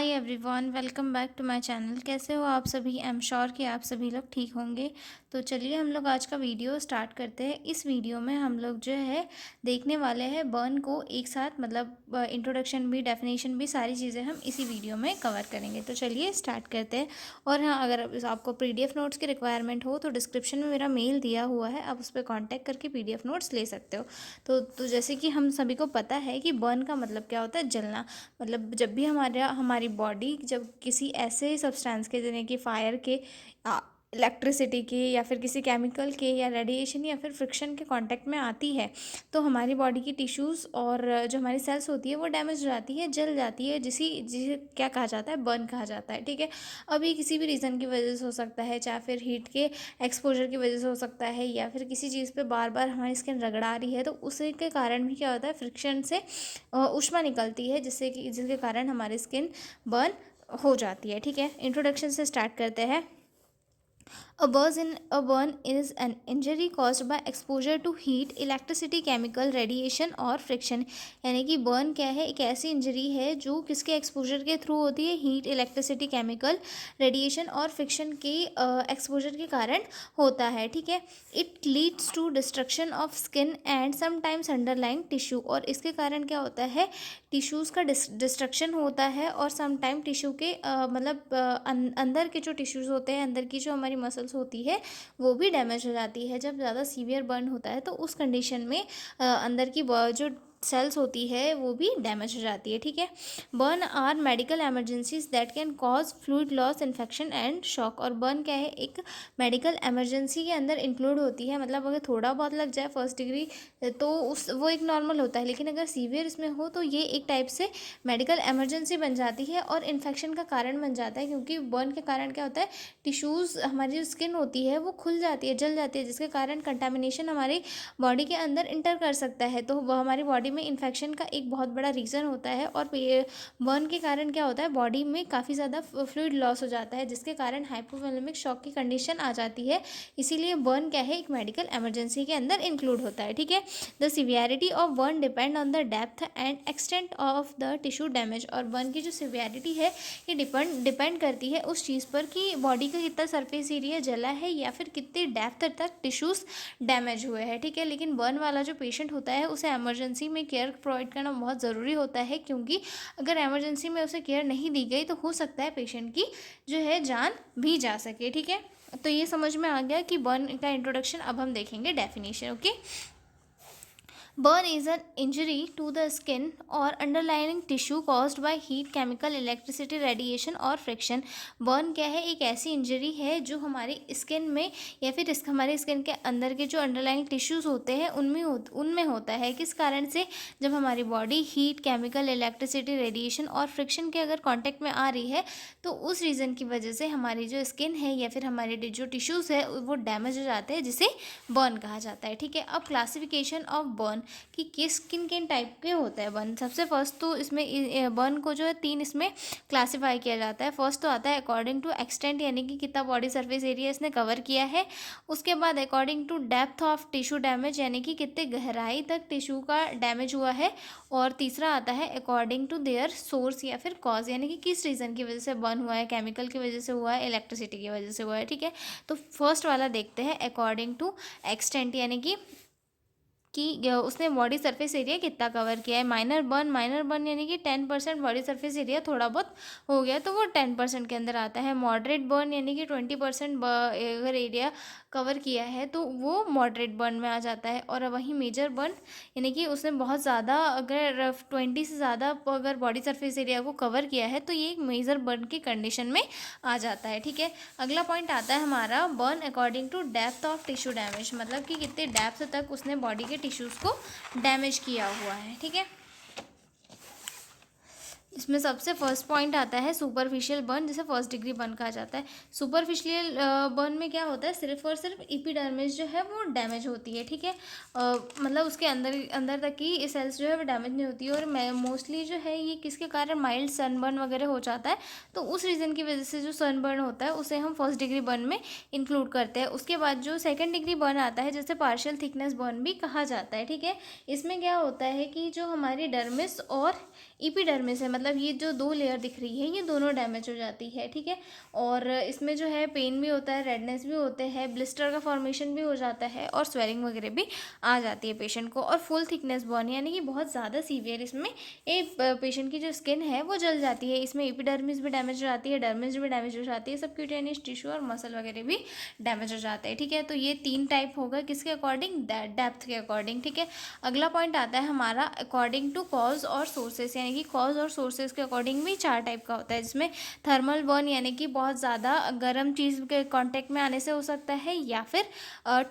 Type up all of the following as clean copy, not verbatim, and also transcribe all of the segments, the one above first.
Hi everyone, welcome back to my channel. कैसे हो आप सभी? आई एम श्योर कि आप सभी लोग ठीक होंगे। तो चलिए हम लोग आज का वीडियो स्टार्ट करते हैं। इस वीडियो में हम लोग जो है देखने वाले हैं बर्न को एक साथ, मतलब इंट्रोडक्शन भी, डेफिनेशन भी, सारी चीज़ें हम इसी वीडियो में कवर करेंगे। तो चलिए स्टार्ट करते हैं। और हाँ, अगर आपको पीडीएफ नोट्स की रिक्वायरमेंट हो तो डिस्क्रिप्शन में मेरा मेल दिया हुआ है, आप उस पर कॉन्टैक्ट करके पीडीएफ नोट्स ले सकते हो। तो जैसे कि हम सभी को पता है कि बर्न का मतलब क्या होता है, जलना। मतलब जब भी हमारी बॉडी जब किसी ऐसे सब्सटेंस के, जैसे कि फायर के, इलेक्ट्रिसिटी के, या फिर किसी केमिकल के, या रेडिएशन, या फिर फ्रिक्शन के कांटेक्ट में आती है, तो हमारी बॉडी की टिश्यूज़ और जो हमारी सेल्स होती है वो डैमेज हो जाती है, जल जाती है, जिसे जिसे क्या कहा जाता है, बर्न कहा जाता है। ठीक है। अभी किसी भी रीज़न की वजह से हो सकता है, चाहे फिर हीट के एक्सपोजर की वजह से हो सकता है, या फिर किसी चीज़ पे बार बार हमारी स्किन रगड़ा रही है, तो उसी के कारण भी क्या होता है, फ्रिक्शन से ऊष्मा निकलती है, जिसके कारण हमारी स्किन बर्न हो जाती है। ठीक है। इंट्रोडक्शन से स्टार्ट करते हैं। A burn is an injury caused by exposure to heat, electricity, chemical, radiation और friction। यानी कि बर्न क्या है, एक ऐसी इंजरी है जो किसके एक्सपोजर के थ्रू होती है, हीट, इलेक्ट्रिसिटी, केमिकल, रेडिएशन और फ्रिक्शन के एक्सपोजर के कारण होता है। ठीक है। It leads to destruction of skin and sometimes underlying tissue. और इसके कारण क्या होता है, टिश्यूज़ का डिस्ट्रक्शन होता है, और समटाइम टिश्यू के अंदर के जो टिश्यूज़ होते हैं, अंदर की जो हमारी मसल्स होती है, वो भी डैमेज हो जाती है। जब ज़्यादा सीवियर बर्न होता है तो उस कंडीशन में अंदर की जो सेल्स होती है वो भी डैमेज हो जाती है। ठीक है। Burn are medical emergencies that can cause fluid loss, infection and shock. और बर्न क्या है, एक मेडिकल एमरजेंसी के अंदर इंक्लूड होती है। मतलब अगर थोड़ा बहुत लग जाए फर्स्ट डिग्री तो वो एक नॉर्मल होता है, लेकिन अगर सीवियर इसमें हो तो ये एक टाइप से मेडिकल एमरजेंसी बन जाती है और इन्फेक्शन का कारण बन जाता है। क्योंकि बर्न के कारण क्या होता है, टिश्यूज़, हमारी जो स्किन होती है वो खुल जाती है, जल जाती है, जिसके कारण कंटामिनेशन हमारी बॉडी के अंदर इंटर कर सकता है, तो वह हमारी बॉडी में इन्फेक्शन का एक बहुत बड़ा रीज़न होता है। और बर्न के कारण क्या होता है, बॉडी में काफ़ी ज़्यादा फ्लूइड लॉस हो जाता है, जिसके कारण हाइपोवोलेमिक शॉक की कंडीशन आ जाती है। इसीलिए बर्न क्या है, एक मेडिकल एमरजेंसी के अंदर इंक्लूड होता है। ठीक है। The severity of burn depend on the depth and extent of the tissue damage. और बर्न की जो सिवियरिटी है ये डिपेंड करती है उस चीज़ पर कि बॉडी का कितना सरफेस एरिया जला है, या फिर कितने डेप्थ तक टिश्यूज़ डैमेज हुए हैं। ठीक है। लेकिन बर्न वाला जो पेशेंट होता है उसे एमरजेंसी में केयर प्रोवाइड करना बहुत ज़रूरी होता है, क्योंकि अगर एमरजेंसी में उसे केयर नहीं दी गई तो हो सकता है पेशेंट की जो है जान भी जा सके। ठीक है। तो ये समझ में आ गया कि बर्न का इंट्रोडक्शन। अब हम देखेंगे definition. Okay. Burn is an injury to the skin or underlying tissue caused by heat, chemical, electricity, radiation और friction। बर्न क्या है, एक ऐसी इंजरी है जो हमारी स्किन में, या फिर हमारे स्किन के अंदर के जो अंडरलाइंग टिश्यूज़ होते हैं उनमें होता है। किस कारण से, जब हमारी body heat, chemical, electricity, radiation और फ्रिक्शन के अगर कांटेक्ट में आ रही है, तो उस रीज़न की वजह से हमारी जो स्किन है या फिर हमारे जो टिश्यूज़ है वो डैमेज हो जाते हैं, जिसे बर्न कहा जाता है। ठीक है। अब क्लासिफिकेशन ऑफ बर्न कि किन टाइप के होता है बर्न। सबसे फर्स्ट तो इसमें बर्न को जो है 3 इसमें क्लासिफाई किया जाता है। फर्स्ट तो आता है अकॉर्डिंग टू एक्सटेंट, यानी कि कितना बॉडी सरफेस एरिया इसने कवर किया है। उसके बाद according to depth of tissue damage, यानी कि कितने गहराई तक टिश्यू का डैमेज हुआ है। और तीसरा आता है अकॉर्डिंग टू देयर सोर्स या फिर कॉज, यानी कि किस रीज़न की वजह से बर्न हुआ है, केमिकल की वजह से हुआ है, इलेक्ट्रिसिटी की वजह से हुआ है। ठीक है। तो फर्स्ट वाला देखते हैं अकॉर्डिंग टू एक्सटेंट, यानी कि उसने बॉडी सरफेस एरिया कितना कवर किया है। माइनर बर्न यानी कि 10% बॉडी सरफेस एरिया थोड़ा बहुत हो गया तो वो 10% के अंदर आता है। मॉडरेट बर्न यानी कि 20% अगर एरिया कवर किया है तो वो मॉडरेट बर्न में आ जाता है। और वहीं मेजर बर्न यानी कि उसने बहुत ज़्यादा, अगर 20 से ज़्यादा अगर बॉडी सरफेस एरिया को कवर किया है तो ये एक मेजर बर्न की कंडीशन में आ जाता है। ठीक है। अगला पॉइंट आता है हमारा burn according to depth of tissue damage, मतलब कि कितने डेप्थ तक उसने बॉडी के टिश्यूज़ को डैमेज किया हुआ है। ठीक है। इसमें सबसे फर्स्ट पॉइंट आता है सुपरफिशियल बर्न, जिसे फर्स्ट डिग्री बर्न कहा जाता है। सुपरफिशियल बर्न में क्या होता है, सिर्फ और सिर्फ एपिडर्मिस जो है वो डैमेज होती है। ठीक है। मतलब उसके अंदर तक की सेल्स जो है वो डैमेज नहीं होती है। और मोस्टली जो है ये किसके कारण, माइल्ड सनबर्न वगैरह हो जाता है, तो उस रीज़न की वजह से जो सनबर्न होता है उसे हम फर्स्ट डिग्री बर्न में इंक्लूड करते हैं। उसके बाद जो सेकेंड डिग्री बर्न आता है, जैसे पार्शियल थिकनेस बर्न भी कहा जाता है। ठीक है। इसमें क्या होता है कि जो हमारी डर्मिस और एपिडर्मिस है, मतलब ये जो 2 लेयर दिख रही है ये दोनों डैमेज हो जाती है, ठीक है। और इसमें जो है पेन भी होता है, रेडनेस भी होते हैं, ब्लिस्टर का फॉर्मेशन भी हो जाता है और स्वेलिंग वगैरह भी आ जाती है पेशेंट को। और फुल थिकनेस बर्न यानी कि बहुत ज़्यादा सीवियर इसमें पेशेंट की जो स्किन है वो जल जाती है। इसमें एपिडर्मिस भी डैमेज हो जाती है, डर्मिस भी डैमेज हो जाती है, सबक्यूटेनियस टिश्यू और मसल वगैरह भी डैमेज हो जाते हैं, ठीक है। तो ये 3 टाइप होगा किसके अकॉर्डिंग, डेप्थ के अकॉर्डिंग, ठीक है। अगला पॉइंट आता है हमारा अकॉर्डिंग टू कॉज और सोर्सेस, यानी कि कॉज और सोर्सेस के अकॉर्डिंग भी 4 टाइप का होता है, जिसमें थर्मल बर्न यानी कि बहुत ज़्यादा गर्म चीज़ के कांटेक्ट में आने से हो सकता है, या फिर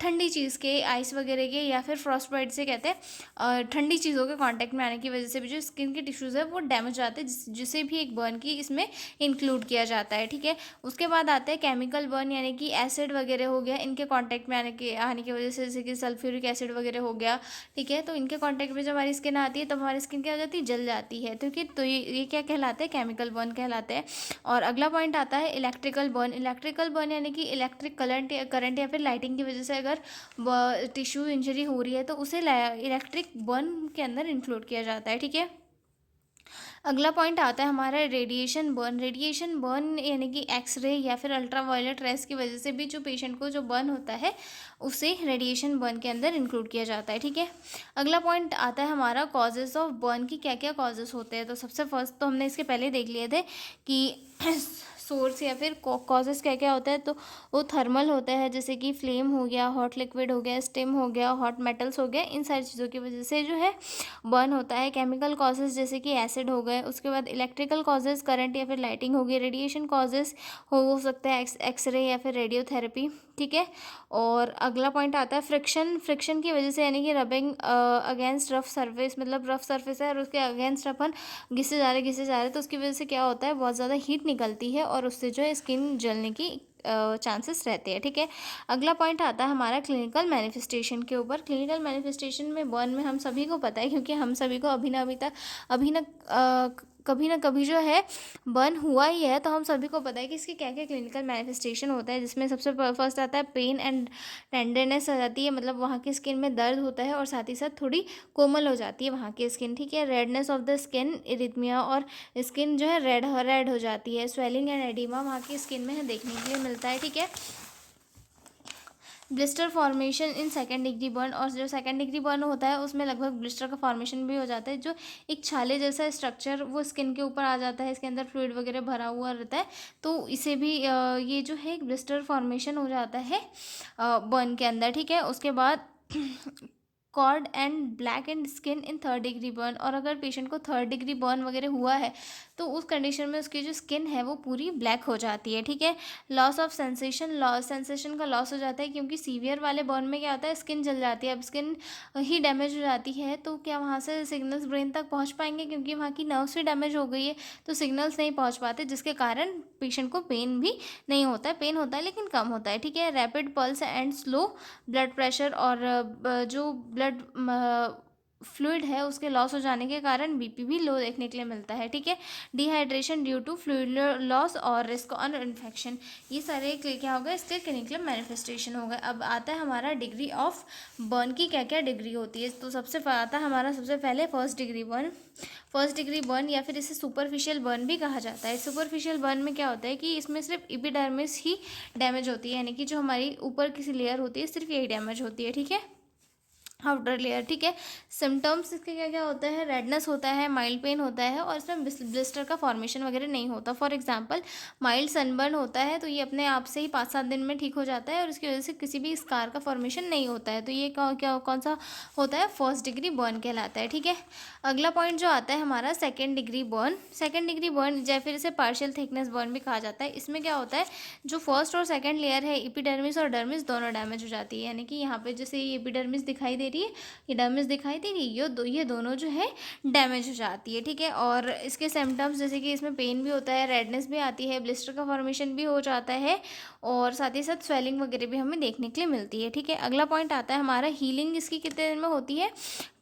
ठंडी चीज़ के, आइस वगैरह के, या फिर फ्रॉस्टबाइट से कहते हैं ठंडी चीज़ों के कांटेक्ट में आने की वजह से भी जो स्किन के टिश्यूज़ है वो डैमेज हो जाते हैं, जिसे भी एक बर्न की इसमें इंक्लूड किया जाता है, ठीक है। उसके बाद आते हैं केमिकल बर्न, यानी कि एसिड वगैरह हो गया, इनके कांटेक्ट में आने की वजह से, जैसे कि सल्फ्यूरिक एसिड वगैरह हो गया, ठीक है। तो इनके कांटेक्ट में जब हमारी स्किन आती है तब हमारी स्किन क्या हो जाती है, जल जाती है, ठीक है। तो ये क्या कहलाते हैं, केमिकल बर्न कहलाते हैं। और अगला पॉइंट आता है इलेक्ट्रिकल बर्न। इलेक्ट्रिकल बर्न यानी कि इलेक्ट्रिक करंट या फिर लाइटिंग की वजह से अगर टिश्यू इंजरी हो रही है तो उसे इलेक्ट्रिक बर्न के अंदर इंक्लूड किया जाता है, ठीक है। अगला पॉइंट आता है हमारा रेडिएशन बर्न। रेडिएशन बर्न यानी कि एक्सरे या फिर अल्ट्रावायलेट रेस की वजह से भी जो पेशेंट को जो बर्न होता है उसे रेडिएशन बर्न के अंदर इंक्लूड किया जाता है, ठीक है। अगला पॉइंट आता है हमारा कॉजेज़ ऑफ बर्न की क्या क्या कॉजेज़ होते हैं। तो सबसे फर्स्ट तो हमने इसके पहले देख लिए थे कि सोर्स या फिर कॉजेज़ क्या क्या होता है। तो वो थर्मल होता है, जैसे कि फ्लेम हो गया, हॉट लिक्विड हो गया, स्टीम हो गया, हॉट मेटल्स हो गया, इन सारी चीज़ों की वजह से जो है बर्न होता है। केमिकल कॉजेज़ जैसे कि एसिड हो गए। उसके बाद इलेक्ट्रिकल कॉजेज़ करंट या फिर लाइटिंग होगी। रेडिएशन कॉजेज़ हो सकता है एक्सरे या फिर रेडियोथेरेपी, ठीक है। और अगला पॉइंट आता है फ्रिक्शन। फ्रिक्शन की वजह से यानी कि रबिंग अगेंस्ट रफ सर्फेस, मतलब रफ सर्फेस है और उसके अगेंस्ट अपन घिसे जा रहे तो उसकी वजह से क्या होता है, बहुत ज़्यादा हीट निकलती है और उससे जो है स्किन जलने की चांसेस रहते हैं, ठीक है। अगला पॉइंट आता है हमारा क्लिनिकल मैनिफेस्टेशन के ऊपर। क्लिनिकल मैनिफेस्टेशन में बर्न में हम सभी को पता है, क्योंकि हम सभी को अभी ना कभी ना कभी जो है बर्न हुआ ही है, तो हम सभी को पता है कि इसके क्या क्या क्लिनिकल मैनिफेस्टेशन होता है। जिसमें सबसे फर्स्ट आता है पेन एंड टेंडरनेस आ जाती है, मतलब वहाँ की स्किन में दर्द होता है और साथ ही साथ थोड़ी कोमल हो जाती है वहाँ की स्किन, ठीक है। रेडनेस ऑफ द स्किन, इरिथमिया, और स्किन जो है रेड हो जाती है। स्वेलिंग एंड एडिमा वहाँ की स्किन में देखने के लिए मिलता है, ठीक है। Blister formation in second degree burn, और जो सेकेंड डिग्री बर्न होता है उसमें लगभग ब्लिस्टर का फॉर्मेशन भी हो जाता है, जो एक छाले जैसा स्ट्रक्चर वो स्किन के ऊपर आ जाता है, इसके अंदर फ्लूइड वगैरह भरा हुआ रहता है, तो इसे भी ये जो है एक ब्लिस्टर फॉर्मेशन हो जाता है बर्न के अंदर, ठीक है। उसके बाद charred and black and skin in third degree burn, और अगर पेशेंट को थर्ड डिग्री बर्न वगैरह हुआ है तो उस कंडीशन में उसकी जो स्किन है वो पूरी ब्लैक हो जाती है, ठीक है। लॉस ऑफ सेंसेशन का लॉस हो जाता है, क्योंकि सीवियर वाले बर्न में क्या होता है, स्किन जल जाती है। अब स्किन ही डैमेज हो जाती है तो क्या वहाँ से सिग्नल्स ब्रेन तक पहुँच पाएंगे, क्योंकि वहाँ की नर्व्स भी डैमेज हो गई है तो सिग्नल्स नहीं पहुँच पाते, जिसके कारण पेशेंट को पेन भी नहीं होता है, पेन होता है लेकिन कम होता है, ठीक है। Rapid pulse and slow blood pressure, और जो ब्लड फ्लूइड है उसके लॉस हो जाने के कारण बीपी भी लो देखने के लिए मिलता है, ठीक है। Dehydration due to fluid loss और रिस्क ऑन इन्फेक्शन, ये सारे क्या हो गए, इसके क्लिनिकल मैनिफेस्टेशन हो गए। अब आता है हमारा डिग्री ऑफ बर्न की क्या क्या डिग्री होती है। तो सबसे आता है हमारा सबसे पहले फर्स्ट डिग्री बर्न या फिर इसे सुपरफिशियल बर्न भी कहा जाता है। सुपरफिशियल बर्न में क्या होता है कि इसमें सिर्फ एपिडर्मिस ही डैमेज होती है, यानी कि जो हमारी ऊपर की लेयर होती है सिर्फ यही डैमेज होती है, ठीक है, आउटर लेयर, ठीक है। सिम्टम्स इसके क्या क्या होता है, रेडनेस होता है, माइल्ड पेन होता है, और इसमें ब्लिस्टर का फॉर्मेशन वगैरह नहीं होता। फॉर एग्जांपल माइल्ड सनबर्न होता है तो ये अपने आप से ही 5-7 दिन में ठीक हो जाता है और इसकी वजह से किसी भी स्कार का फॉर्मेशन नहीं होता है। तो ये कौन सा होता है, फर्स्ट डिग्री बर्न कहलाता है, ठीक है। अगला पॉइंट जो आता है हमारा सेकेंड डिग्री बर्न या फिर इसे पार्शियल थिकनेस बर्न भी कहा जाता है। इसमें क्या होता है, जो फर्स्ट और सेकेंड लेयर है एपिडर्मिस और डर्मिस दोनों डैमेज हो जाती है, यानी कि यहाँ पे जैसे ये एपिडर्मिस दिखाई दे रही है, ये डर्मिस दिखाई दे रही है, ये दोनों जो है डैमेज हो जाती है, ठीक है। और इसके सिम्टम्स जैसे कि इसमें पेन भी होता है, रेडनेस भी आती है, ब्लिस्टर का फॉर्मेशन भी हो जाता है, और साथ ही साथ स्वेलिंग वगैरह भी हमें देखने के लिए मिलती है, ठीक है। अगला पॉइंट आता है हमारा हीलिंग, इसकी कितने दिन में होती है,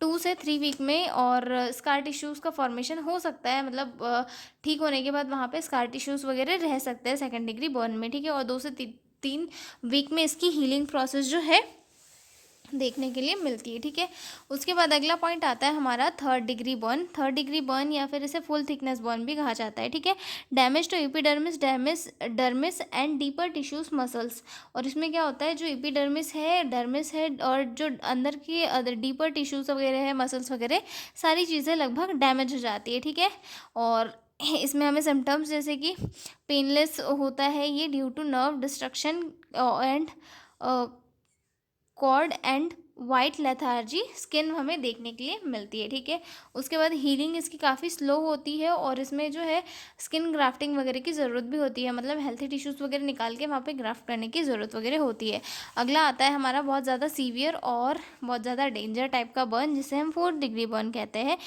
2 से 3 वीक में, और स्कार टिश्यूज़ का फॉर्मेशन हो सकता है, मतलब ठीक होने के बाद वहाँ पे स्कार टिश्यूज़ वगैरह रह सकते हैं सेकेंड डिग्री बर्न में, ठीक है। और 2 से 3 वीक में इसकी हीलिंग प्रोसेस जो है देखने के लिए मिलती है। ठीक है, उसके बाद अगला पॉइंट आता है हमारा third degree burn. Third degree burn या फिर इसे फुल थिकनेस बर्न भी कहा जाता है। ठीक है, damage to epidermis, dermis and deeper tissues muscles. और इसमें क्या होता है, जो एपिडर्मिस है, डर्मिस है और जो अंदर की अदर डीपर टिश्यूज वगैरह है, मसल्स वगैरह, सारी चीज़ें लगभग डैमेज हो जाती है। ठीक है, और इसमें हमें सिम्टम्स जैसे कि पेनलेस होता है ये due to nerve destruction and charred and white leathery skin हमें देखने के लिए मिलती है। ठीक है, उसके बाद हीलिंग इसकी काफ़ी स्लो होती है और इसमें जो है स्किन ग्राफ्टिंग वगैरह की ज़रूरत भी होती है, मतलब हेल्थी टिश्यूज़ वगैरह निकाल के वहाँ पे ग्राफ्ट करने की ज़रूरत वगैरह होती है। अगला आता है हमारा बहुत ज़्यादा सीवियर और बहुत ज़्यादा डेंजर टाइप का बर्न, जिसे हम फोर्थ डिग्री बर्न कहते हैं।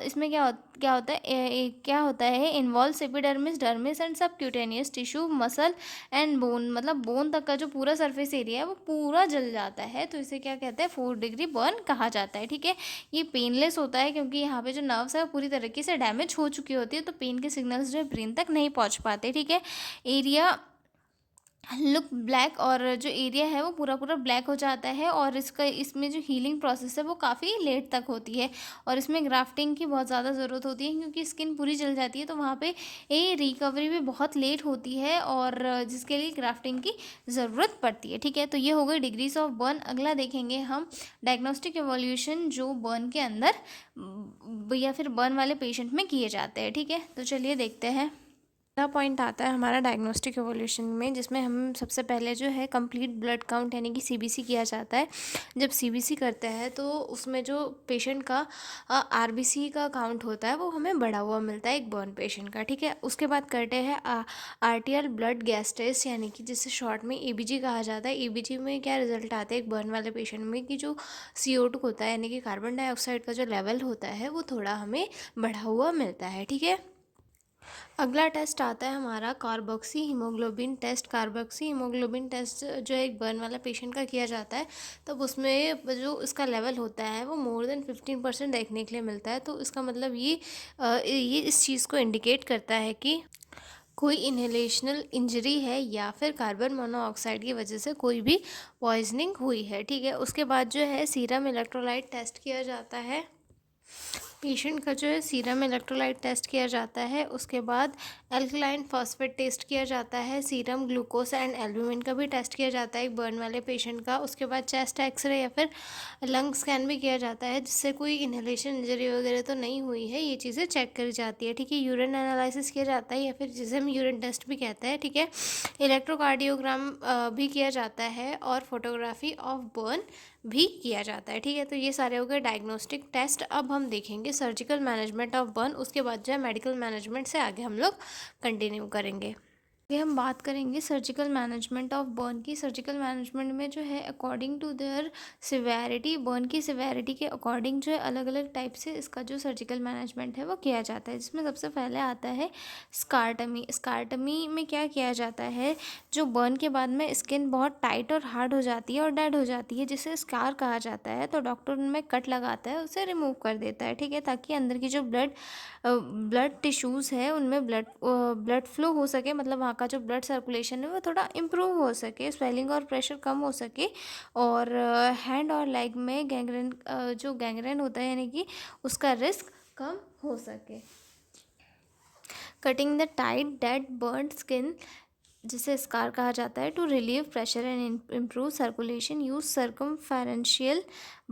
इसमें क्या होता है, involve epidermis, dermis and subcutaneous tissue, muscle and bone, मतलब बोन तक का जो पूरा सरफेस एरिया है वो पूरा जल जाता है, तो इसे क्या कहते हैं, फोर्थ डिग्री बर्न कहा जाता है। ठीक है, ये पेनलेस होता है क्योंकि यहाँ पे जो नर्व्स है वो पूरी तरीके से डैमेज हो चुकी होती है, तो पेन के सिग्नल्स जो है ब्रेन तक नहीं पहुँच पाते। ठीक है, एरिया लुक ब्लैक, और जो एरिया है वो पूरा पूरा ब्लैक हो जाता है, और इसमें जो हीलिंग प्रोसेस है वो काफ़ी लेट तक होती है, और इसमें ग्राफ्टिंग की बहुत ज़्यादा ज़रूरत होती है क्योंकि स्किन पूरी जल जाती है, तो वहाँ पे ये रिकवरी भी बहुत लेट होती है, और जिसके लिए ग्राफ्टिंग की ज़रूरत पड़ती है। ठीक है, तो ये हो गई डिग्रीज ऑफ बर्न। अगला देखेंगे हम डायग्नोस्टिक एवोल्यूशन जो बर्न के अंदर या फिर बर्न वाले पेशेंट में किए जाते हैं। ठीक है, तो चलिए देखते हैं। पहला पॉइंट आता है हमारा डायग्नोस्टिक एवोल्यूशन में, जिसमें हम सबसे पहले जो है कंप्लीट ब्लड काउंट यानी कि सीबीसी किया जाता है। जब सीबीसी करते हैं तो उसमें जो पेशेंट का आरबीसी का काउंट होता है वो हमें बढ़ा हुआ मिलता है एक बर्न पेशेंट का। ठीक है, उसके बाद करते हैं आरटीआर ब्लड गैस टेस्ट, यानी कि जिसे शॉर्ट में एबीजी कहा जाता है। एबीजी में क्या रिजल्ट आते हैं एक बर्न वाले पेशेंट में कि जो CO2 होता है यानी कि कार्बन डाइऑक्साइड का जो लेवल होता है वो थोड़ा हमें बढ़ा हुआ मिलता है। ठीक है, अगला टेस्ट आता है हमारा carboxy haemoglobin test. Carboxy haemoglobin test जो है एक बर्न वाला पेशेंट का किया जाता है, तब उसमें जो उसका लेवल होता है वो मोर देन 15% देखने के लिए मिलता है। तो इसका मतलब ये इस चीज़ को इंडिकेट करता है कि कोई इन्हेलेशनल इंजरी है या फिर कार्बन मोनोऑक्साइड की वजह से कोई भी पॉइजनिंग हुई है। ठीक है, उसके बाद जो है सीरम इलेक्ट्रोलाइट टेस्ट किया जाता है। पेशेंट का जो है सीरम इलेक्ट्रोलाइट टेस्ट किया जाता है। उसके बाद एल्कलाइन फॉस्फेट टेस्ट किया जाता है। सीरम ग्लूकोज एंड एल्ब्यूमिन का भी टेस्ट किया जाता है एक बर्न वाले पेशेंट का। उसके बाद चेस्ट एक्सरे या फिर लंग स्कैन भी किया जाता है, जिससे कोई इन्हेलेशन इंजरी वगैरह तो नहीं हुई है, ये चीज़ें चेक करी जाती है। ठीक है, यूरिन एनालिसिस किया जाता है या फिर जिसे हम यूरिन टेस्ट भी कहते हैं। ठीक है, इलेक्ट्रोकार्डियोग्राम भी किया जाता है और फोटोग्राफी ऑफ बर्न भी किया जाता है। ठीक है, तो ये सारे हो गए डायग्नोस्टिक टेस्ट। अब हम देखेंगे सर्जिकल मैनेजमेंट ऑफ बर्न, उसके बाद जो है मेडिकल मैनेजमेंट से आगे हम लोग कंटिन्यू करेंगे। आगे हम बात करेंगे सर्जिकल मैनेजमेंट ऑफ बर्न की। सर्जिकल मैनेजमेंट में जो है according to their severity, burn की सिवेरिटी के अकॉर्डिंग जो है अलग अलग टाइप से इसका जो सर्जिकल मैनेजमेंट है वो किया जाता है, जिसमें सबसे पहले आता है स्कारटमी। स्कारटमी में क्या किया जाता है, जो बर्न के बाद में स्किन बहुत टाइट और हार्ड हो जाती है और डेड हो जाती है, जिसे स्कार कहा जाता है, तो डॉक्टर उनमें कट लगाता है, उसे रिमूव कर देता है। ठीक है, ताकि अंदर की जो ब्लड टिश्यूज़ है उनमें ब्लड फ्लो हो सके, मतलब वहाँ का जो ब्लड सर्कुलेशन है वो थोड़ा इम्प्रूव हो सके, स्वेलिंग और प्रेशर कम हो सके, और हैंड और लेग में जो गैंग्रेन होता है यानी कि उसका रिस्क कम हो सके। Cutting the tight dead burn skin, जिसे स्कार कहा जाता है, to relieve pressure and improve circulation, use circumferential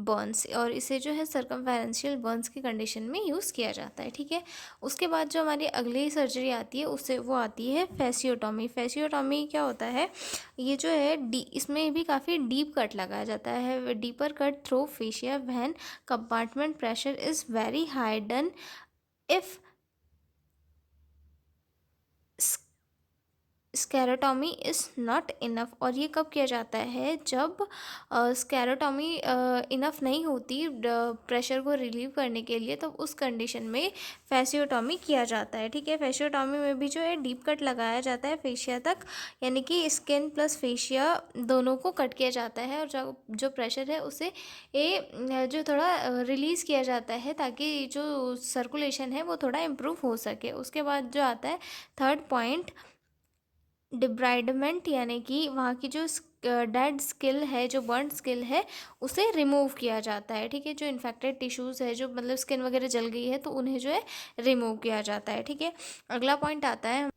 burns, और इसे जो है सर्कमफेरेंशियल बर्न्स की कंडीशन में यूज़ किया जाता है। ठीक है, उसके बाद जो हमारी अगली सर्जरी आती है उससे वो आती है फेसियोटॉमी। फेसियोटॉमी क्या होता है, ये जो है इसमें भी काफ़ी डीप कट लगाया जाता है, deeper cut through fascia when compartment pressure is very high, done if escharotomy is not enough. और ये कब किया जाता है, जब स्केरोटॉमी इनफ नहीं होती प्रेशर को रिलीव करने के लिए, तो उस कंडीशन में फेसियोटॉमी किया जाता है। ठीक है, फेसियोटॉमी में भी जो है डीप कट लगाया जाता है फेशिया तक, यानी कि स्किन प्लस फेशिया दोनों को कट किया जाता है, और जो प्रेशर है उसे जो थोड़ा रिलीज़ किया जाता है, ताकि जो सर्कुलेशन है वो थोड़ा इम्प्रूव हो सके। उसके बाद जो आता है थर्ड पॉइंट डिब्राइडमेंट, यानी कि वहाँ की जो डेड स्किल है, जो बर्न स्किल है, उसे रिमूव किया जाता है। ठीक है, जो इन्फेक्टेड टिश्यूज़ है, जो मतलब स्किन वगैरह जल गई है, तो उन्हें जो है रिमूव किया जाता है। ठीक है, अगला पॉइंट आता है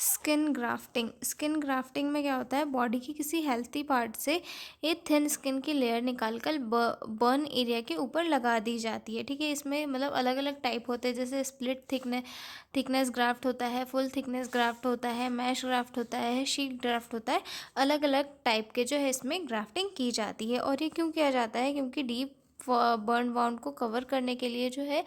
स्किन ग्राफ्टिंग। स्किन ग्राफ्टिंग में क्या होता है, बॉडी की किसी हेल्थी पार्ट से एक थिन स्किन की लेयर निकाल कर बर्न एरिया के ऊपर लगा दी जाती है। ठीक है, इसमें मतलब अलग अलग टाइप होते हैं, जैसे स्प्लिट थिकनेस ग्राफ्ट होता है, फुल थिकनेस ग्राफ्ट होता है, मैश ग्राफ्ट होता है, शीट ग्राफ्ट होता है। अलग अलग टाइप के जो है इसमें ग्राफ्टिंग की जाती है। और ये क्यों किया जाता है, क्योंकि डीप बर्न वाउंड को कवर करने के लिए जो है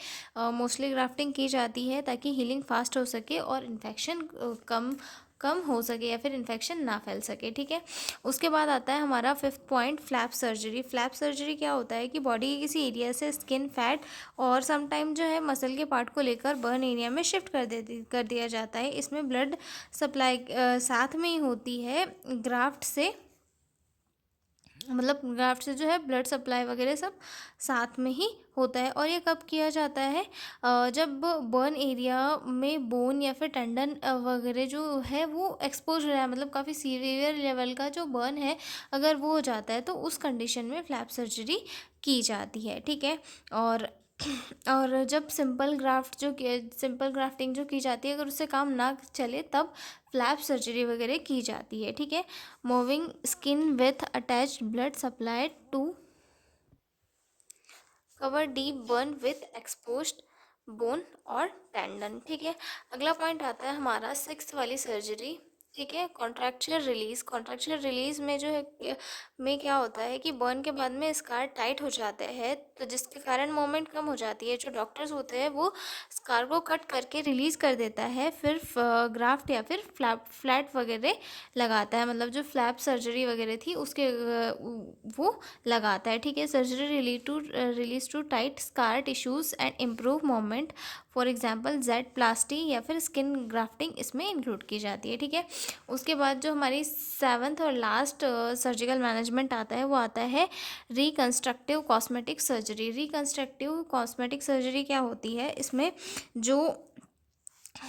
मोस्टली ग्राफ्टिंग की जाती है, ताकि हीलिंग फास्ट हो सके और इन्फेक्शन कम कम हो सके, या फिर इन्फेक्शन ना फैल सके। ठीक है, उसके बाद आता है हमारा fifth point, flap surgery. Flap surgery क्या होता है कि बॉडी के किसी एरिया से स्किन, फैट और समटाइम जो है मसल के पार्ट को लेकर बर्न एरिया में शिफ्ट कर दिया जाता है। इसमें ब्लड सप्लाई साथ में ही होती है ग्राफ्ट से, मतलब ग्राफ्ट से जो है ब्लड सप्लाई वगैरह सब साथ में ही होता है। और ये कब किया जाता है, जब बर्न एरिया में बोन या फिर टेंडन वगैरह जो है वो एक्सपोज हो रहा है, मतलब काफ़ी सीवियर लेवल का जो बर्न है अगर वो हो जाता है, तो उस कंडीशन में फ्लैप सर्जरी की जाती है। ठीक है, और जब सिंपल ग्राफ्टिंग जो की जाती है, अगर उससे काम ना चले, तब फ्लैप सर्जरी वगैरह की जाती है। ठीक है, moving skin with attached blood supply to cover deep burn with exposed bone और टेंडन। ठीक है, अगला पॉइंट आता है हमारा सिक्स्थ वाली सर्जरी। ठीक है, कॉन्ट्रैक्चुअल रिलीज। कॉन्ट्रैक्चुअल रिलीज में जो है में क्या होता है कि बर्न के बाद में स्कार टाइट हो जाते हैं, तो जिसके कारण मोमेंट कम हो जाती है। जो डॉक्टर्स होते हैं वो स्कार को कट करके रिलीज कर देता है, फिर ग्राफ्ट या फिर फ्लैट वगैरह लगाता है, मतलब जो फ्लैप सर्जरी वगैरह थी उसके वो लगाता है। ठीक है, surgery release to tight scar tissues and improve movement, for example Z plasty या फिर स्किन ग्राफ्टिंग इसमें इंक्लूड की जाती है। ठीक है, उसके बाद जो हमारी सेवन्थ और लास्ट सर्जिकल मैनेजमेंट आता है वो आता है reconstructive cosmetic surgery. Reconstructive cosmetic surgery क्या होती है, इसमें जो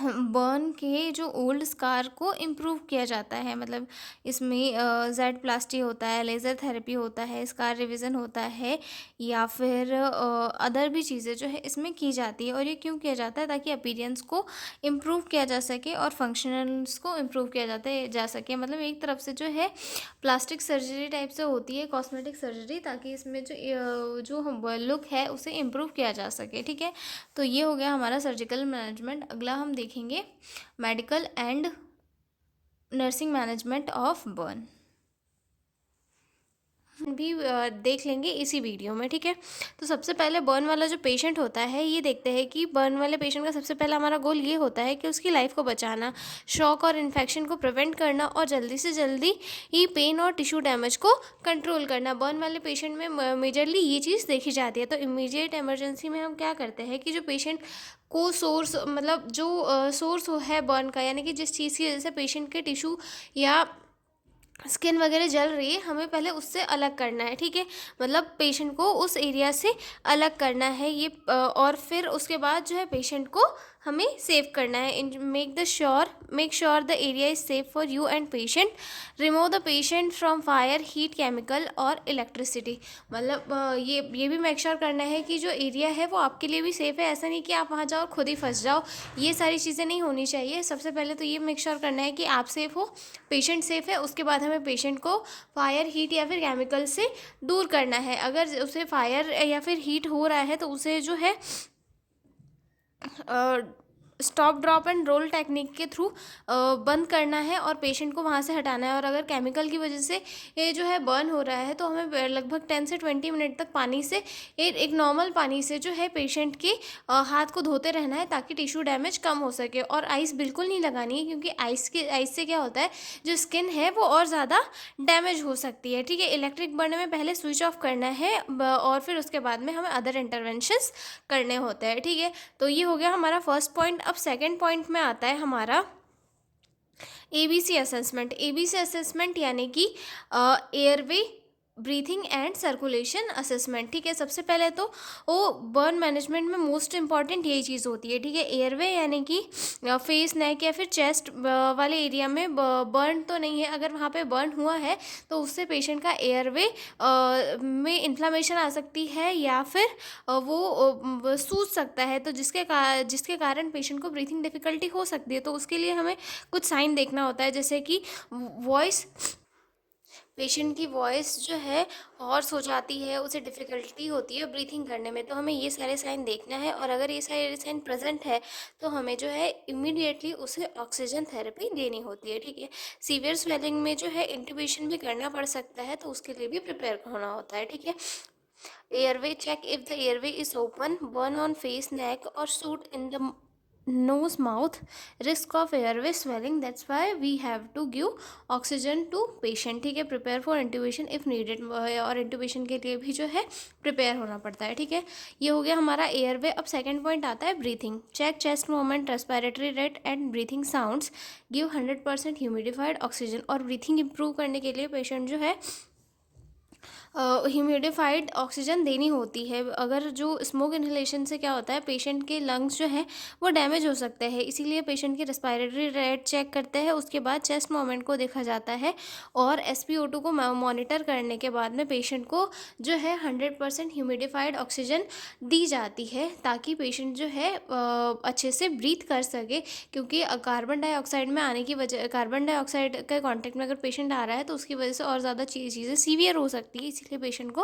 बर्न के जो ओल्ड स्कार को इम्प्रूव किया जाता है, मतलब इसमें जेड प्लास्टी होता है, लेज़र थेरेपी होता है, स्कार रिविज़न होता है, या फिर अदर भी चीज़ें जो है इसमें की जाती है। और ये क्यों किया जाता है, ताकि अपीयरेंस को इम्प्रूव किया जा सके और फंक्शनल्स को इम्प्रूव किया जा सके। मतलब एक तरफ से जो है प्लास्टिक सर्जरी टाइप से होती है कॉस्मेटिक सर्जरी, ताकि इसमें जो लुक है उसे इम्प्रूव किया जा सके। ठीक है, तो ये हो गया हमारा सर्जिकल मैनेजमेंट। अगला हम देखेंगे medical and nursing management of burn, भी देख लेंगे इसी वीडियो में। ठीक है, तो सबसे पहले बर्न वाला जो पेशेंट होता है, ये देखते हैं कि बर्न वाले पेशेंट का सबसे पहला हमारा गोल ये होता है कि उसकी लाइफ को बचाना, शॉक और इन्फेक्शन को प्रिवेंट करना, और जल्दी से जल्दी ही पेन और टिश्यू डैमेज को कंट्रोल करना। बर्न वाले पेशेंट में मेजरली ये चीज़ देखी जाती है। तो इमीडिएट इमरजेंसी में हम क्या करते हैं कि जो पेशेंट को सोर्स, मतलब जो सोर्स है बर्न का, यानी कि जिस चीज़ की वजह से पेशेंट के टिश्यू या स्किन वगैरह जल रही है, हमें पहले उससे अलग करना है। ठीक है, मतलब पेशेंट को उस एरिया से अलग करना है ये, और फिर उसके बाद जो है पेशेंट को हमें सेव करना है। Make sure the area is safe for you and patient. Remove the patient from fire, heat, chemical और इलेक्ट्रिसिटी। मतलब ये भी मेक श्योर करना है कि जो एरिया है वो आपके लिए भी सेफ़ है। ऐसा नहीं कि आप वहाँ जाओ और खुद ही फंस जाओ, ये सारी चीज़ें नहीं होनी चाहिए। सबसे पहले तो ये मेक श्योर करना है कि आप सेफ़ हो, पेशेंट सेफ़ है, उसके बाद हमें पेशेंट को फायर, हीट या फिर केमिकल से दूर करना है। अगर उसे फायर या फिर हीट हो रहा है तो उसे जो है stop drop and roll technique के थ्रू बंद करना है और पेशेंट को वहाँ से हटाना है। और अगर केमिकल की वजह से ये जो है बर्न हो रहा है, तो हमें लगभग 10 से 20 मिनट तक पानी से, एक नॉर्मल पानी से जो है पेशेंट के हाथ को धोते रहना है, ताकि टिश्यू डैमेज कम हो सके। और आइस बिल्कुल नहीं लगानी है, क्योंकि आइस से क्या होता है, जो स्किन है वो और ज़्यादा डैमेज हो सकती है। ठीक है, इलेक्ट्रिक बर्न में पहले स्विच ऑफ करना है और फिर उसके बाद में हमें अदर इंटरवेंशंस करने होते हैं। ठीक है, तो ये हो गया हमारा फर्स्ट पॉइंट। अब सेकंड पॉइंट में आता है हमारा ABC असेसमेंट। ABC असेसमेंट यानी कि airway breathing and circulation assessment. ठीक है, सबसे पहले तो वो बर्न मैनेजमेंट में मोस्ट इंपॉर्टेंट यही चीज़ होती है। ठीक है, एयरवे यानी कि फेस, नेक या फिर चेस्ट वाले एरिया में बर्न तो नहीं है, अगर वहाँ पे बर्न हुआ है तो उससे पेशेंट का एयरवे में इन्फ्लामेशन आ सकती है या फिर वो सूज सकता है, तो जिसके कारण पेशेंट को ब्रीथिंग डिफ़िकल्टी हो सकती है। तो उसके लिए हमें कुछ साइन देखना होता है, जैसे कि वॉइस, पेशेंट की वॉइस जो है हॉर्स हो जाती है, उसे डिफ़िकल्टी होती है ब्रीथिंग करने में, तो हमें ये सारे साइन देखना है। और अगर ये सारे साइन प्रेजेंट है तो हमें जो है इमीडिएटली उसे ऑक्सीजन थेरेपी देनी होती है। ठीक है, सीवियर स्वेलिंग में जो है इंटुबेशन भी करना पड़ सकता है, तो उसके लिए भी प्रिपेयर होना होता है। ठीक है, airway check, if the airway is open, burn on face, neck और soot in the nose mouth, risk of airway swelling, that's why we have to give oxygen to patient। ठीक है, prepare for intubation if needed, और intubation के लिए भी जो है prepare होना पड़ता है। ठीक है, ये हो गया हमारा एयरवे। अब सेकंड पॉइंट आता है breathing. Check chest movement, respiratory rate and breathing sounds, give 100% humidified oxygen. और ब्रीथिंग इंप्रूव करने के लिए पेशेंट जो है ह्यूमिडिफाइड ऑक्सीजन देनी होती है। अगर जो स्मोक इन्हेलेशन से क्या होता है, पेशेंट के लंग्स जो है वो डैमेज हो सकते हैं, इसीलिए पेशेंट की रेस्पिरेटरी रेट चेक करते हैं, उसके बाद चेस्ट मूवमेंट को देखा जाता है और SpO2 को मॉनिटर करने के बाद में पेशेंट को जो है 100% ह्यूमिडिफाइड ऑक्सीजन दी जाती है, ताकि पेशेंट जो है अच्छे से ब्रीथ कर सके। क्योंकि कार्बन डाइऑक्साइड में आने की वजह, कार्बन डाइऑक्साइड के कांटेक्ट में अगर पेशेंट आ रहा है तो उसकी वजह से और ज़्यादा चीज़ें सीवियर हो सकती है, इसलिए पेशेंट को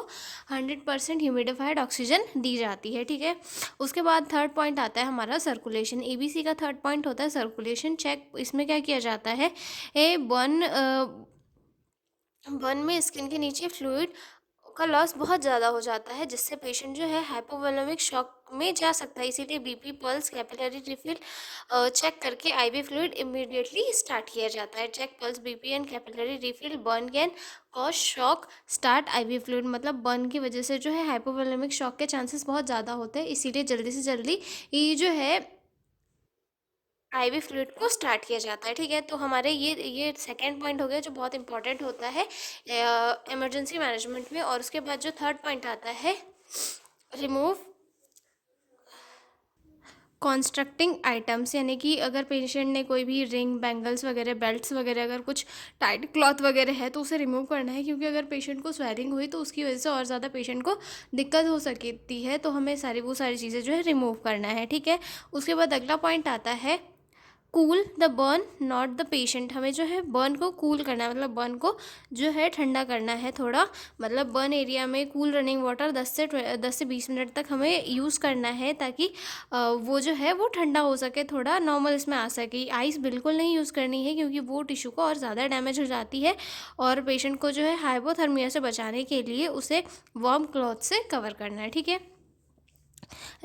100% ह्यूमिडिफाइड ऑक्सीजन दी जाती है। ठीक है, उसके बाद थर्ड पॉइंट आता है हमारा सर्कुलेशन। ABC का थर्ड पॉइंट होता है सर्कुलेशन चेक। इसमें क्या किया जाता है, बर्न में स्किन के नीचे फ्लूइड का लॉस बहुत ज़्यादा हो जाता है, जिससे पेशेंट जो है हाइपोवोलेमिक शॉक में जा सकता है। इसीलिए BP, pulse, capillary refill check करके IV फ्लूइड इमीडिएटली स्टार्ट किया जाता है। Check pulse, BP and capillary refill, burn can cause shock, start IV fluid. मतलब बर्न की वजह से जो है हाइपोवोलेमिक शॉक के चांसेस बहुत ज़्यादा होते हैं, इसीलिए जल्दी से जल्दी ये जो है IV फ्लूइड को स्टार्ट किया जाता है। ठीक है, तो हमारे ये सेकंड पॉइंट हो गया जो बहुत इंपॉर्टेंट होता है इमरजेंसी मैनेजमेंट में। और उसके बाद जो थर्ड पॉइंट आता है, रिमूव कॉन्स्ट्रक्टिंग आइटम्स, यानी कि अगर पेशेंट ने कोई भी रिंग, बैंगल्स वगैरह, बेल्ट्स वगैरह, अगर कुछ टाइट क्लॉथ वगैरह है तो उसे रिमूव करना है, क्योंकि अगर पेशेंट को स्वेलिंग हुई तो उसकी वजह से और ज़्यादा पेशेंट को दिक्कत हो सकती है, तो हमें वो सारी चीज़ें जो है रिमूव करना है। ठीक है, उसके बाद अगला पॉइंट आता है cool the burn not the patient. हमें जो है बर्न को कूल करना है, मतलब बर्न को जो है ठंडा करना है थोड़ा। मतलब बर्न एरिया में कूल रनिंग वाटर 10 से 20 मिनट तक हमें यूज़ करना है, ताकि वो जो है वो ठंडा हो सके, थोड़ा नॉर्मल इसमें आ सके। आइस बिल्कुल नहीं यूज़ करनी है, क्योंकि वो टिश्यू को और ज़्यादा डैमेज हो जाती है। और पेशेंट को जो है हाइपोथर्मिया से बचाने के लिए उसे वार्म क्लॉथ से कवर करना है। ठीक है,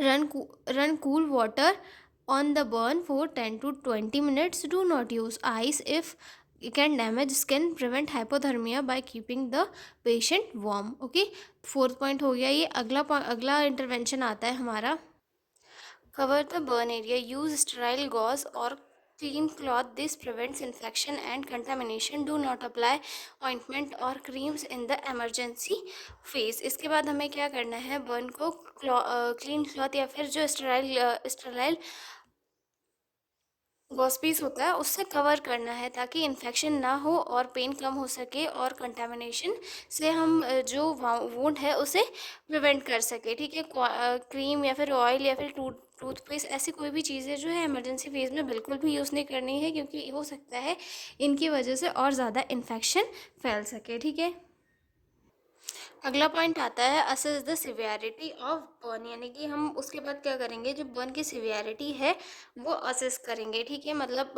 run cool water on the burn for 10 to 20 minutes. Do not use ice if it can damage skin. Prevent hypothermia by keeping the patient warm. Okay, fourth point हो गया ये। अगला intervention आता है हमारा, cover the burn area, use sterile gauze or clean cloth. This prevents infection and contamination. Do not apply ointment or creams in the emergency phase। इसके बाद हमें क्या करना है, बर्न को क्लीन क्लॉथ या फिर जो स्टेराइल गॉस पीस होता है उससे कवर करना है, ताकि इन्फेक्शन ना हो और पेन कम हो सके, और कंटामिनेशन से हम जो वुंड है उसे प्रिवेंट कर सके। ठीक है, क्रीम या फिर ऑयल या फिर टूथपेस्ट, ऐसी कोई भी चीज़ें जो है इमरजेंसी फेज में बिल्कुल भी यूज़ नहीं करनी है, क्योंकि हो सकता है इनकी वजह से और ज़्यादा इन्फेक्शन फैल सके। ठीक है, अगला पॉइंट आता है assess the severity of burn, यानी कि हम उसके बाद क्या करेंगे, जो बर्न की सिवियरिटी है वो असेस करेंगे। ठीक है, मतलब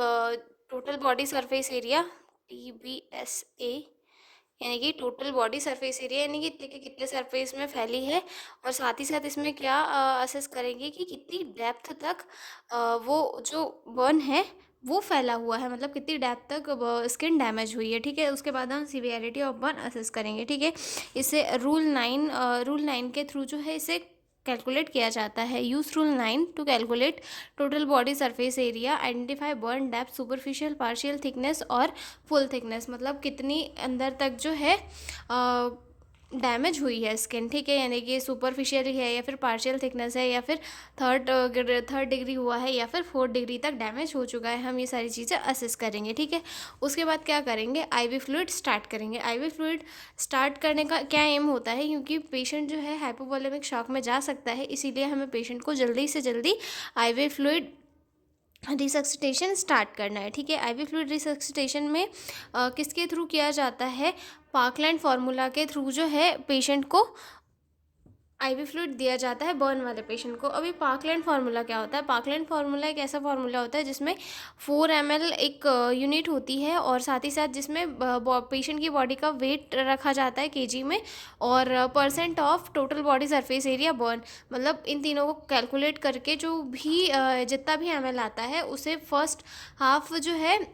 total body surface area, TBSA, यानी कि टोटल बॉडी सरफेस एरिया, यानी कि कितने सरफेस में फैली है। और साथ ही साथ इसमें क्या असेस करेंगे कि कितनी डेप्थ तक वो जो बर्न है वो फैला हुआ है, मतलब कितनी डेप्थ तक स्किन डैमेज हुई है। ठीक है, उसके बाद हम सिवियरिटी ऑफ बर्न असेस करेंगे। ठीक है, इसे रूल 9 के थ्रू जो है इसे कैलकुलेट किया जाता है। Use rule 9 to calculate total body surface area, identify burn depth, superficial, partial thickness और फुल थिकनेस, मतलब कितनी अंदर तक जो है डैमेज हुई है स्किन, ठीक है, यानी कि सुपरफिशियल है या फिर पार्शियल थिकनेस है या फिर थर्ड डिग्री हुआ है या फिर फोर्थ डिग्री तक डैमेज हो चुका है, हम ये सारी चीज़ें असेस करेंगे, ठीक है। उसके बाद क्या करेंगे, आईवी फ्लूइड स्टार्ट करेंगे। आईवी फ्लूइड स्टार्ट करने का क्या एम होता है, क्योंकि पेशेंट जो है हाइपोवोलेमिक शॉक में जा सकता है, इसीलिए हमें पेशेंट को जल्दी से जल्दी आईवी फ्लूइड रिसक्सिटेशन स्टार्ट करना है, ठीक है। आईवी फ्लूइड रिसक्सिटेशन में किसके थ्रू किया जाता है, पार्कलैंड फार्मूला के थ्रू जो है पेशेंट को आईवी फ्लूइड दिया जाता है बर्न वाले पेशेंट को। अभी पार्कलैंड फार्मूला क्या होता है, पार्कलैंड फार्मूला एक ऐसा फार्मूला होता है जिसमें 4 ml एक यूनिट होती है और साथ ही साथ जिसमें पेशेंट की बॉडी का वेट रखा जाता है केजी में और percent of total body surface area burn, मतलब इन तीनों को कैलकुलेट करके जो भी जितना भी ml आता है उसे फर्स्ट हाफ जो है,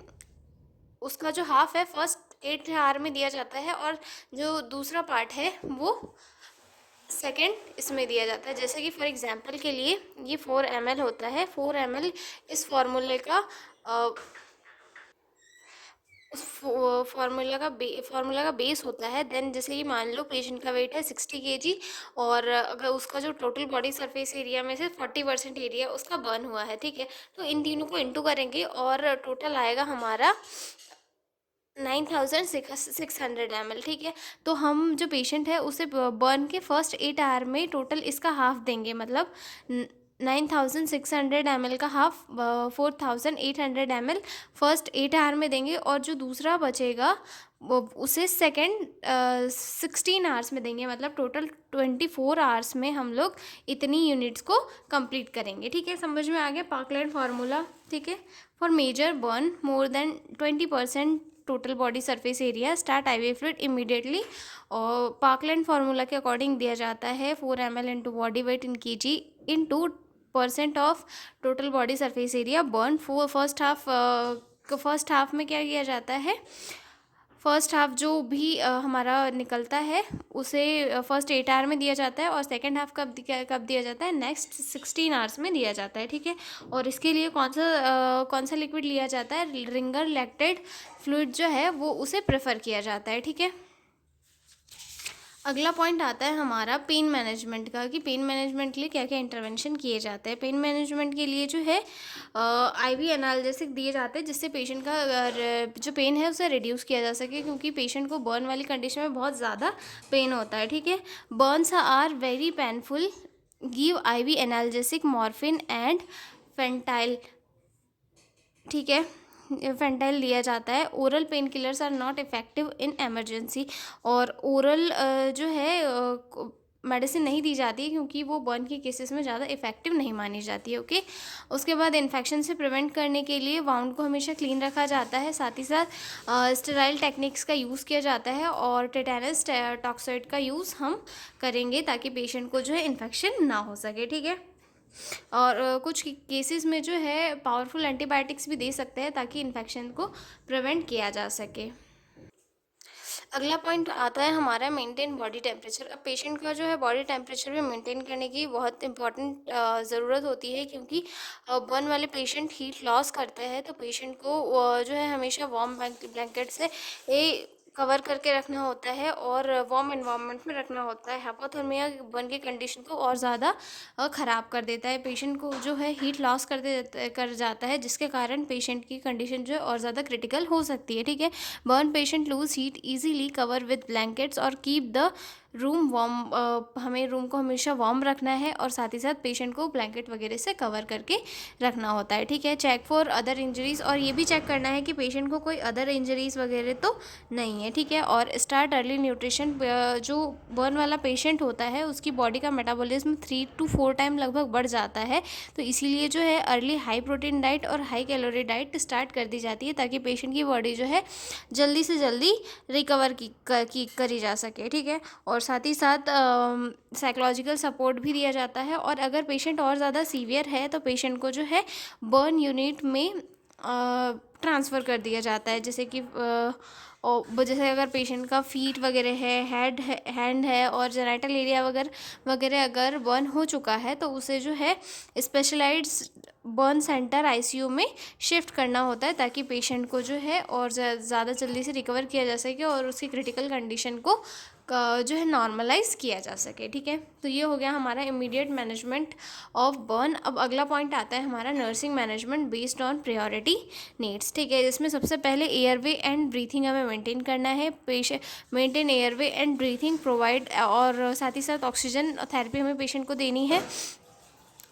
उसका जो हाफ है फर्स्ट 8 आवर में दिया जाता है और जो दूसरा पार्ट है वो सेकेंड इसमें दिया जाता है। जैसे कि फॉर एग्जांपल के लिए ये 4 ml होता है, 4 ml इस फॉर्मूले का उस फार्मूला का बेस होता है। देन जैसे कि मान लो पेशेंट का वेट है 60 kg और अगर उसका जो टोटल बॉडी सरफेस एरिया में से 40% एरिया उसका बर्न हुआ है, ठीक है, तो इन तीनों को इंटू करेंगे और टोटल आएगा हमारा 9600 ml, ठीक है। तो हम जो पेशेंट है उसे बर्न के फर्स्ट 8 आवर में टोटल इसका हाफ देंगे, मतलब 9600 ml का हाफ 4800 ml फर्स्ट 8 आवर में देंगे और जो दूसरा बचेगा उसे सेकेंड 16 आवर्स में देंगे, मतलब टोटल 24 आवर्स में हम लोग इतनी यूनिट्स को कंप्लीट करेंगे, ठीक है। समझ में आ गया पार्कलैंड फार्मूला, ठीक है। For major burn more than 20% total body surface area start IV fluid immediately, और पार्कलैंड फार्मूला के अकॉर्डिंग दिया जाता है 4 ml into body weight in KG into percent of total body surface area burn. First half में क्या किया जाता है, फर्स्ट हाफ जो भी हमारा निकलता है उसे फर्स्ट 8 आवर में दिया जाता है और सेकेंड हाफ कब दिया जाता है, नेक्स्ट 16 आवर्स में दिया जाता है, ठीक है। और इसके लिए कौन सा लिक्विड लिया जाता है, रिंगर लैक्टेड फ्लूइड जो है वो उसे प्रेफर किया जाता है, ठीक है। अगला पॉइंट आता है हमारा पेन मैनेजमेंट का, कि पेन मैनेजमेंट के लिए क्या क्या इंटरवेंशन किए जाते हैं। पेन मैनेजमेंट के लिए जो है आईवी एनाल्जेसिक दिए जाते हैं जिससे पेशेंट का जो पेन है उसे रिड्यूस किया जा सके, क्योंकि पेशेंट को बर्न वाली कंडीशन में बहुत ज़्यादा पेन होता है, ठीक है। Burns are very painful, give IV analgesic morphine and fentanyl, ठीक है, फेंटाइल लिया जाता है। Oral pain killers are not effective in emergency, और ओरल जो है मेडिसिन नहीं दी जाती है क्योंकि वो बर्न के केसेस में ज़्यादा इफेक्टिव नहीं मानी जाती है, ओके। उसके बाद इन्फेक्शन से प्रिवेंट करने के लिए वाउंड को हमेशा क्लीन रखा जाता है, साथ ही साथ स्टेराइल टेक्निक्स का यूज़ किया जाता है और टेटानस टॉक्साइड का यूज़ हम करेंगे ताकि पेशेंट को जो है इन्फेक्शन ना हो सके, ठीक है। और कुछ केसेस में जो है पावरफुल एंटीबायोटिक्स भी दे सकते हैं ताकि इन्फेक्शन को प्रिवेंट किया जा सके। अगला पॉइंट आता है हमारा मेंटेन बॉडी टेम्परेचर। अब पेशेंट का जो है बॉडी टेम्परेचर भी मेंटेन करने की बहुत इंपॉर्टेंट ज़रूरत होती है, क्योंकि बर्न वाले पेशेंट हीट लॉस करते हैं, तो पेशेंट को जो है हमेशा वार्म ब्लैंकेट से कवर करके रखना होता है और वार्म एनवायरनमेंट में रखना होता है। हाइपोथर्मिया बर्न की कंडीशन को और ज़्यादा ख़राब कर देता है, पेशेंट को जो है हीट लॉस कर जाता है, जिसके कारण पेशेंट की कंडीशन जो है और ज़्यादा क्रिटिकल हो सकती है, ठीक है। Burn patient lose heat easily cover with blankets और कीप द रूम वार्म, हमें रूम को हमेशा वार्म रखना है और साथ ही साथ पेशेंट को ब्लैंकेट वगैरह से कवर करके रखना होता है, ठीक है। चेक फॉर अदर इंजरीज, और ये भी चेक करना है कि पेशेंट को कोई अदर इंजरीज वगैरह तो नहीं है, ठीक है। और स्टार्ट अर्ली न्यूट्रिशन, जो बर्न वाला पेशेंट होता है उसकी बॉडी का मेटाबॉलिज्म 3 to 4 टाइम लगभग बढ़ जाता है, तो इसीलिए जो है अर्ली हाई प्रोटीन डाइट और हाई कैलोरी डाइट स्टार्ट कर दी जाती है ताकि पेशेंट की बॉडी जो है जल्दी से जल्दी रिकवर करी जा सके, ठीक है। और साथ ही साथ साइकोलॉजिकल सपोर्ट भी दिया जाता है, और अगर पेशेंट और ज़्यादा सीवियर है तो पेशेंट को जो है बर्न यूनिट में ट्रांसफ़र कर दिया जाता है, जैसे कि और जैसे अगर पेशेंट का फीट वगैरह है, हैंड है और जेनाइटल एरिया वगैरह अगर बर्न हो चुका है तो उसे जो है स्पेशलाइज्ड बर्न सेंटर आईसीयू में शिफ्ट करना होता है ताकि पेशेंट को जो है और ज़्यादा जल्दी से रिकवर किया जा सके और उसकी क्रिटिकल कंडीशन को जो है नॉर्मलाइज किया जा सके, ठीक है। तो ये हो गया हमारा इमीडिएट मैनेजमेंट ऑफ बर्न। अब अगला पॉइंट आता है हमारा nursing management based on priority needs, ठीक है। इसमें सबसे पहले एयरवे एंड ब्रीथिंग हमें मेंटेन करना है, maintain airway and breathing provide, और साथ ही साथ ऑक्सीजन थेरेपी हमें पेशेंट को देनी है,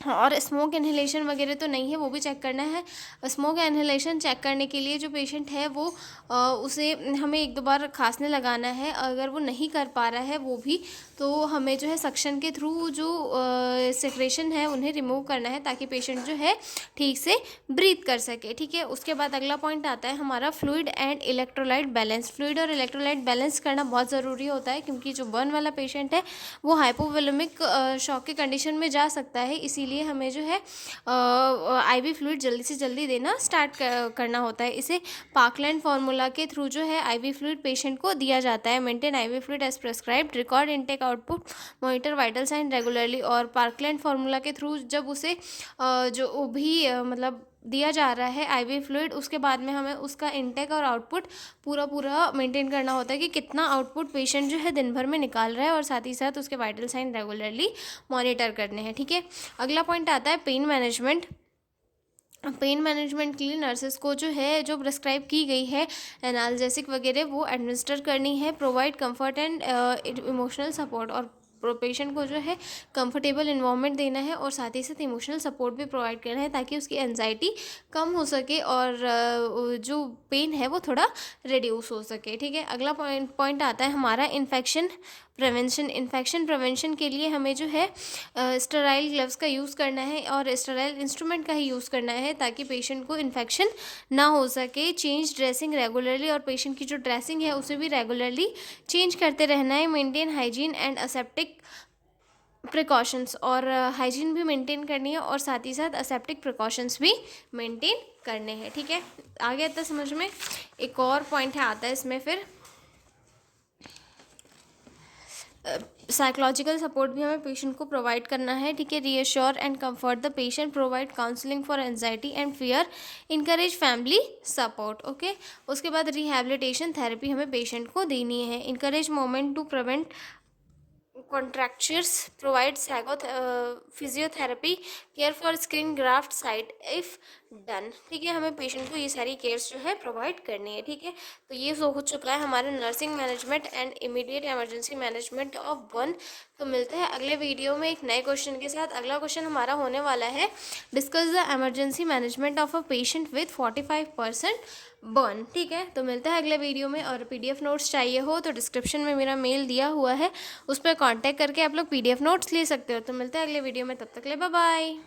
और स्मोक इन्हेलेशन वगैरह तो नहीं है वो भी चेक करना है। स्मोक इन्हेलेशन चेक करने के लिए जो पेशेंट है वो उसे हमें 1-2 बार खांसने लगाना है। अगर वो नहीं कर पा रहा है वो भी, तो हमें जो है सक्शन के थ्रू जो सेक्रेशन है उन्हें रिमूव करना है, ताकि पेशेंट जो है ठीक से ब्रीथ कर सके, ठीक है। उसके बाद अगला पॉइंट आता है हमारा fluid and electrolyte balance. Fluid और इलेक्ट्रोलाइट बैलेंस करना बहुत ज़रूरी होता है, क्योंकि जो बर्न वाला पेशेंट है वो हाइपोवोलेमिक शॉक की कंडीशन में जा सकता है। इसीलिए हमें जो है आईवी फ्लूइड जल्दी से जल्दी देना स्टार्ट करना होता है। इसे पार्कलैंड फार्मूला के थ्रू जो है आईवी फ्लूइड पेशेंट को दिया जाता है। Maintain IV fluid as prescribed, record intake output, monitor vital sign regularly. और पार्कलैंड फार्मूला के थ्रू जब उसे जो भी मतलब दिया जा रहा है आईवी फ्लूइड, उसके बाद में हमें उसका इनटेक और आउटपुट पूरा मेंटेन करना होता है कि कितना आउटपुट पेशेंट जो है दिन भर में निकाल रहा है, और साथ ही साथ उसके वाइटल साइन रेगुलरली मॉनिटर करने हैं, ठीक है। अगला पॉइंट आता है पेन मैनेजमेंट। पेन मैनेजमेंट के लिए नर्सेस को जो है जो प्रिस्क्राइब की गई है एनाल्जेसिक वगैरह वो एडमिनिस्टर करनी है। Provide comfort and emotional support, और पेशेंट को जो है कंफर्टेबल इन्वायरमेंट देना है, और साथ ही साथ इमोशनल सपोर्ट भी प्रोवाइड करना है, ताकि उसकी एंजाइटी कम हो सके और जो पेन है वो थोड़ा रिड्यूस हो सके, ठीक है। अगला पॉइंट आता है हमारा इन्फेक्शन प्रिवेंशन। इन्फेक्शन प्रिवेंशन के लिए हमें जो है स्टेराइल ग्लव्स का यूज़ करना है, और स्टेराइल इंस्ट्रूमेंट का ही यूज़ करना है, ताकि पेशेंट को इन्फेक्शन ना हो सके। चेंज ड्रेसिंग रेगुलरली, और पेशेंट की जो ड्रेसिंग है उसे भी रेगुलरली चेंज करते रहना है। Maintain hygiene and aseptic precautions, और हाइजीन भी मेंटेन करनी है, और साथ ही साथ असेप्टिक प्रिकॉशंस भी मेंटेन करने हैं, ठीक है। आगे आता समझ में। एक और पॉइंट है आता है इसमें फिर साइकोलॉजिकल सपोर्ट भी हमें पेशेंट को प्रोवाइड करना है, ठीक है। Reassure and comfort the patient, provide counselling for anxiety and fear, encourage family support, okay. उसके बाद रिहैबिलिटेशन थेरेपी हमें पेशेंट को देनी है। Encourage moment to prevent contractures, provide physiotherapy, care for skin graft site if done, ठीक है। हमें patient को ये सारी केयर्स जो है प्रोवाइड करनी है, ठीक है। तो ये हो चुका है हमारा nursing management and immediate emergency management of burn. तो मिलते हैं अगले वीडियो में एक नए क्वेश्चन के साथ। अगला क्वेश्चन हमारा होने वाला है discuss the emergency management of a patient with 45% burn, ठीक है। तो मिलता है अगले वीडियो में, और पीडीएफ नोट्स चाहिए हो तो डिस्क्रिप्शन में मेरा मेल दिया हुआ है, उस पर कांटेक्ट करके आप लोग पीडीएफ नोट्स ले सकते हो। तो मिलते हैं अगले वीडियो में, तब तक ले बाय बाय।